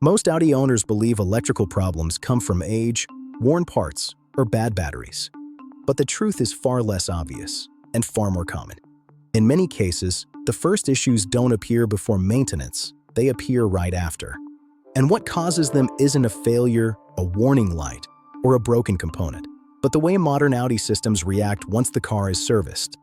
Most Audi owners believe electrical problems come from age, worn parts, or bad batteries. But the truth is far less obvious and far more common. In many cases, the first issues don't appear before maintenance, they appear right after. And what causes them isn't a failure, a warning light, or a broken component, but the way modern Audi systems react once the car is serviced.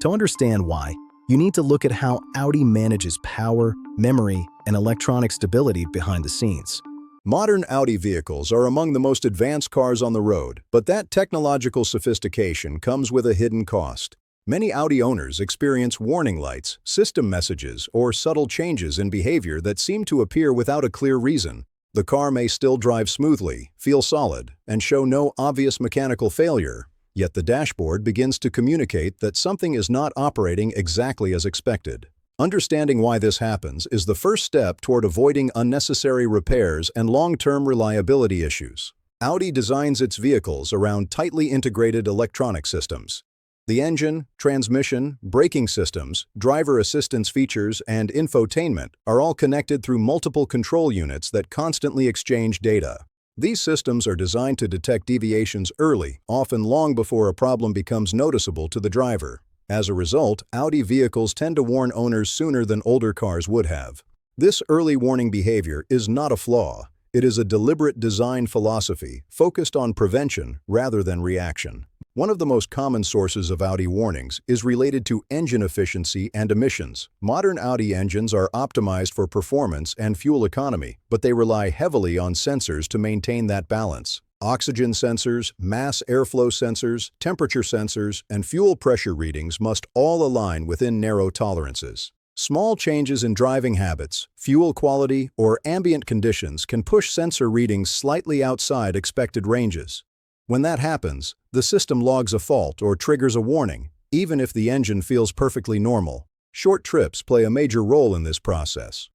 To understand why, you need to look at how Audi manages power, memory, and electronic stability behind the scenes. Modern Audi vehicles are among the most advanced cars on the road, but that technological sophistication comes with a hidden cost. Many Audi owners experience warning lights, system messages, or subtle changes in behavior that seem to appear without a clear reason. The car may still drive smoothly, feel solid, and show no obvious mechanical failure, yet the dashboard begins to communicate that something is not operating exactly as expected. Understanding why this happens is the first step toward avoiding unnecessary repairs and long-term reliability issues. Audi designs its vehicles around tightly integrated electronic systems. The engine, transmission, braking systems, driver assistance features, and infotainment are all connected through multiple control units that constantly exchange data. These systems are designed to detect deviations early, often long before a problem becomes noticeable to the driver. As a result, Audi vehicles tend to warn owners sooner than older cars would have. This early warning behavior is not a flaw. It is a deliberate design philosophy focused on prevention rather than reaction. One of the most common sources of Audi warnings is related to engine efficiency and emissions. Modern Audi engines are optimized for performance and fuel economy, but they rely heavily on sensors to maintain that balance. Oxygen sensors, mass airflow sensors, temperature sensors, and fuel pressure readings must all align within narrow tolerances. Small changes in driving habits, fuel quality, or ambient conditions can push sensor readings slightly outside expected ranges. When that happens, the system logs a fault or triggers a warning, even if the engine feels perfectly normal. Short trips play a major role in this process.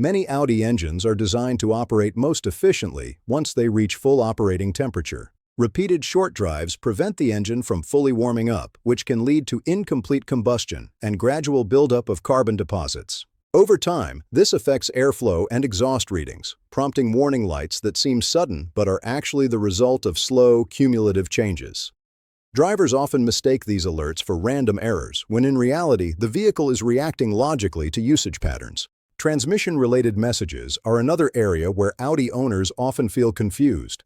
Many Audi engines are designed to operate most efficiently once they reach full operating temperature. Repeated short drives prevent the engine from fully warming up, which can lead to incomplete combustion and gradual buildup of carbon deposits. Over time, this affects airflow and exhaust readings, prompting warning lights that seem sudden but are actually the result of slow, cumulative changes. Drivers often mistake these alerts for random errors, when in reality, the vehicle is reacting logically to usage patterns. Transmission-related messages are another area where Audi owners often feel confused.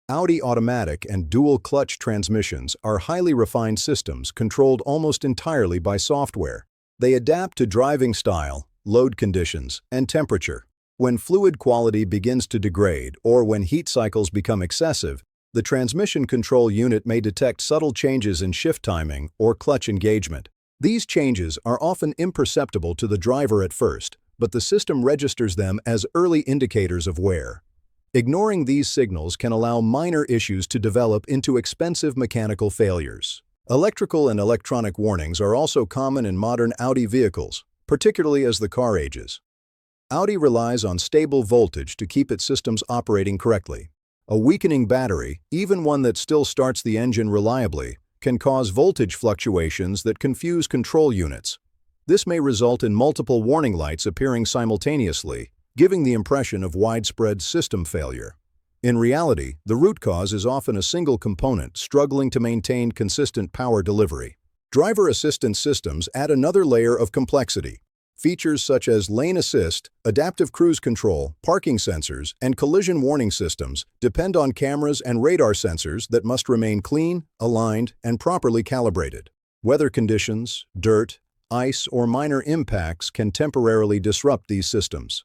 Audi automatic and dual-clutch transmissions are highly refined systems controlled almost entirely by software. They adapt to driving style, load conditions, and temperature. When fluid quality begins to degrade or when heat cycles become excessive, the transmission control unit may detect subtle changes in shift timing or clutch engagement. These changes are often imperceptible to the driver at first, but the system registers them as early indicators of wear. Ignoring these signals can allow minor issues to develop into expensive mechanical failures. Electrical and electronic warnings are also common in modern Audi vehicles, particularly as the car ages. Audi relies on stable voltage to keep its systems operating correctly. A weakening battery, even one that still starts the engine reliably, can cause voltage fluctuations that confuse control units. This may result in multiple warning lights appearing simultaneously, giving the impression of widespread system failure. In reality, the root cause is often a single component struggling to maintain consistent power delivery. Driver assistance systems add another layer of complexity. Features such as lane assist, adaptive cruise control, parking sensors, and collision warning systems depend on cameras and radar sensors that must remain clean, aligned, and properly calibrated. Weather conditions, dirt, ice, or minor impacts can temporarily disrupt these systems.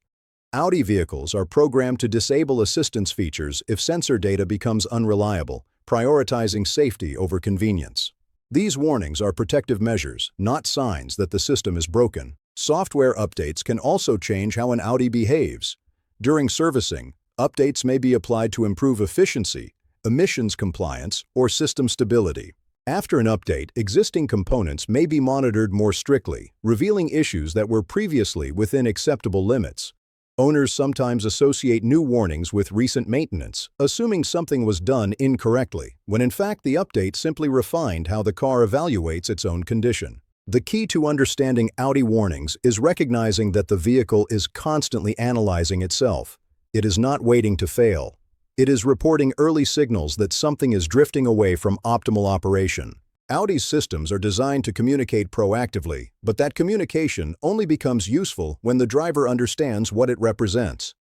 Audi vehicles are programmed to disable assistance features if sensor data becomes unreliable, prioritizing safety over convenience. These warnings are protective measures, not signs that the system is broken. Software updates can also change how an Audi behaves. During servicing, updates may be applied to improve efficiency, emissions compliance, or system stability. After an update, existing components may be monitored more strictly, revealing issues that were previously within acceptable limits. Owners sometimes associate new warnings with recent maintenance, assuming something was done incorrectly, when in fact the update simply refined how the car evaluates its own condition. The key to understanding Audi warnings is recognizing that the vehicle is constantly analyzing itself. It is not waiting to fail. It is reporting early signals that something is drifting away from optimal operation. Audi's systems are designed to communicate proactively, but that communication only becomes useful when the driver understands what it represents.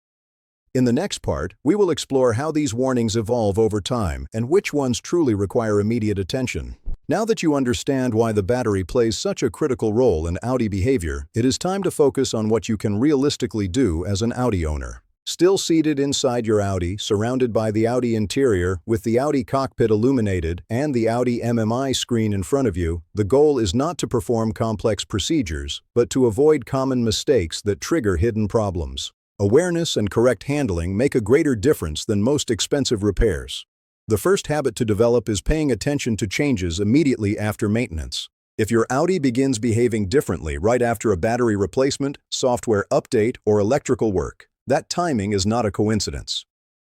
In the next part, we will explore how these warnings evolve over time and which ones truly require immediate attention. Now that you understand why the battery plays such a critical role in Audi behavior, it is time to focus on what you can realistically do as an Audi owner. Still seated inside your Audi, surrounded by the Audi interior, with the Audi cockpit illuminated and the Audi MMI screen in front of you, the goal is not to perform complex procedures, but to avoid common mistakes that trigger hidden problems. Awareness and correct handling make a greater difference than most expensive repairs. The first habit to develop is paying attention to changes immediately after maintenance. If your Audi begins behaving differently right after a battery replacement, software update, or electrical work, that timing is not a coincidence.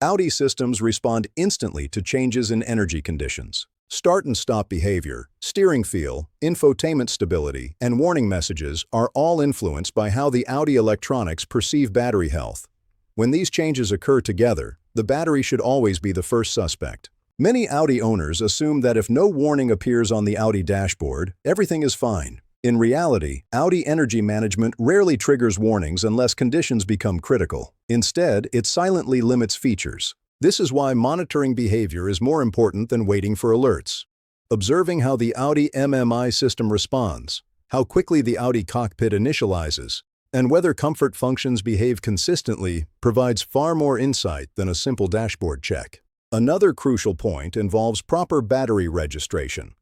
Audi systems respond instantly to changes in energy conditions. Start and stop behavior, steering feel, infotainment stability, and warning messages are all influenced by how the Audi electronics perceive battery health. When these changes occur together, the battery should always be the first suspect. Many Audi owners assume that if no warning appears on the Audi dashboard, everything is fine. In reality, Audi energy management rarely triggers warnings unless conditions become critical. Instead, it silently limits features. This is why monitoring behavior is more important than waiting for alerts. Observing how the Audi MMI system responds, how quickly the Audi cockpit initializes, and whether comfort functions behave consistently provides far more insight than a simple dashboard check. Another crucial point involves proper battery registration.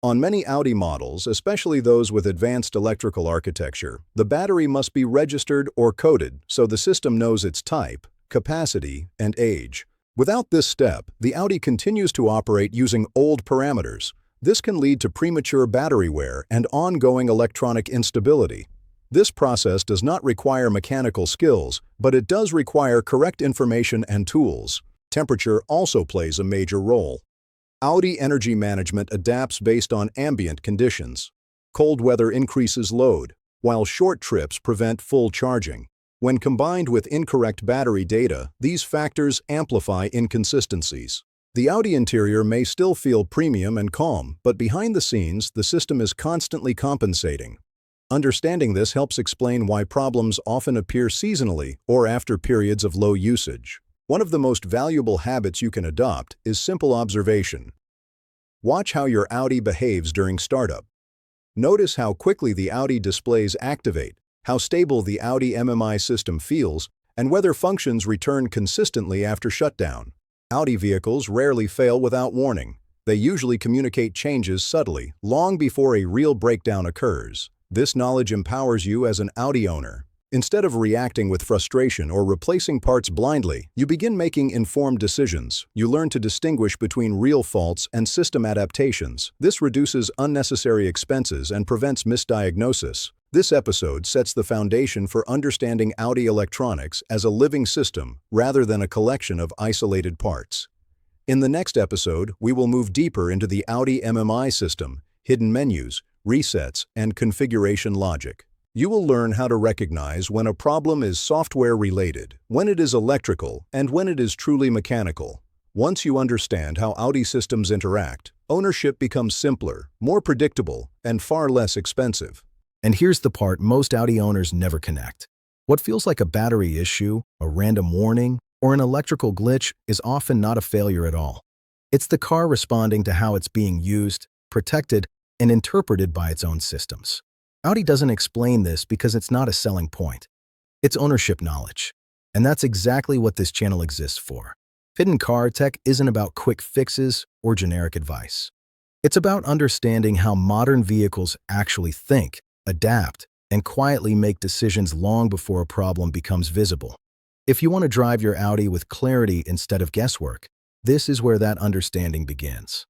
On many Audi models, especially those with advanced electrical architecture, the battery must be registered or coded so the system knows its type, capacity, and age. Without this step, the Audi continues to operate using old parameters. This can lead to premature battery wear and ongoing electronic instability. This process does not require mechanical skills, but it does require correct information and tools. Temperature also plays a major role. Audi energy management adapts based on ambient conditions. Cold weather increases load, while short trips prevent full charging. When combined with incorrect battery data, these factors amplify inconsistencies. The Audi interior may still feel premium and calm, but behind the scenes, the system is constantly compensating. Understanding this helps explain why problems often appear seasonally or after periods of low usage. One of the most valuable habits you can adopt is simple observation. Watch how your Audi behaves during startup. Notice how quickly the Audi displays activate, how stable the Audi MMI system feels, and whether functions return consistently after shutdown. Audi vehicles rarely fail without warning. They usually communicate changes subtly, long before a real breakdown occurs. This knowledge empowers you as an Audi owner. Instead of reacting with frustration or replacing parts blindly, you begin making informed decisions. You learn to distinguish between real faults and system adaptations. This reduces unnecessary expenses and prevents misdiagnosis. This episode sets the foundation for understanding Audi electronics as a living system rather than a collection of isolated parts. In the next episode, we will move deeper into the Audi MMI system, hidden menus, resets, and configuration logic. You will learn how to recognize when a problem is software-related, when it is electrical, and when it is truly mechanical. Once you understand how Audi systems interact, ownership becomes simpler, more predictable, and far less expensive. And here's the part most Audi owners never connect. What feels like a battery issue, a random warning, or an electrical glitch is often not a failure at all. It's the car responding to how it's being used, protected, and interpreted by its own systems. Audi doesn't explain this because it's not a selling point. It's ownership knowledge. And that's exactly what this channel exists for. Hidden Car Tech isn't about quick fixes or generic advice. It's about understanding how modern vehicles actually think, adapt, and quietly make decisions long before a problem becomes visible. If you want to drive your Audi with clarity instead of guesswork, this is where that understanding begins.